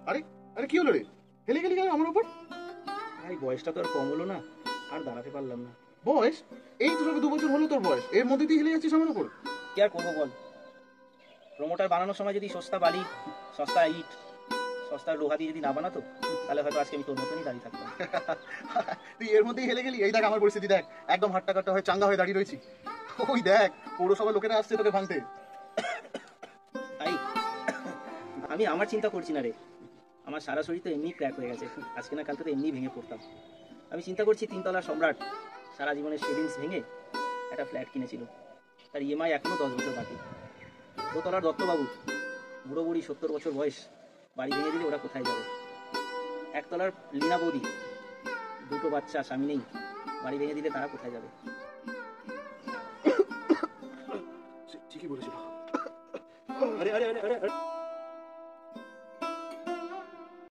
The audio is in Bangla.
আরে আরে কি হলো রে? হেলে গেলি কেন আমার উপর? ভাই বয়সটা তো আর কম হলো না, আর দাঁড়াতে পারলাম না। বয়স? এই তো সবে 2 বছর হলো তোর বয়স, এর মধ্যে তুই হেলে যাচ্ছিস আমার উপর? কি আর করবো বল, প্রমোটার বানানোর সময় যদি সস্তা বালি, সস্তা ইট, সস্তা লোহা দিয়ে যদি না বানাতো, তাহলে হয়তো আজকে আমি তোর মতনই দাঁড়িয়ে থাকতাম। তুই এর মধ্যেই হেলে গেলি। এই দেখ আমার পরিস্থিতি দেখ, একদম হাট্টা কাট্টা হয়ে চাঙ্গা হয়ে দাঁড়িয়ে রয়েছি। ওই দেখ পৌরসভার লোকেরা আসছে তোকে ভাঙতে। ভাই আমি আমার চিন্তা করছি না রে, আমার সারা শরীর তো এমনি ক্র্যাক হয়ে গেছে, আজকে না কালকে তো এমনি ভেঙে পড়তাম। আমি চিন্তা করছি 3 তলার সম্রাট সারা জীবনের সেভিংস ভেঙে একটা ফ্ল্যাট কিনেছিল, তার ইএমআই এখনো 10 বছর বাকি। 2 তলার দত্তবাবু, বুড়ো বুড়ি 70 বছর বয়স, বাড়ি ভেঙে দিলে ওরা কোথায় যাবে? 1 তলার লীনা বৌদি, 2টো বাচ্চা, স্বামী নেই, বাড়ি ভেঙে দিলে তারা কোথায় যাবে? ঠিকই বলেছিল। আরে আরে আরে আরে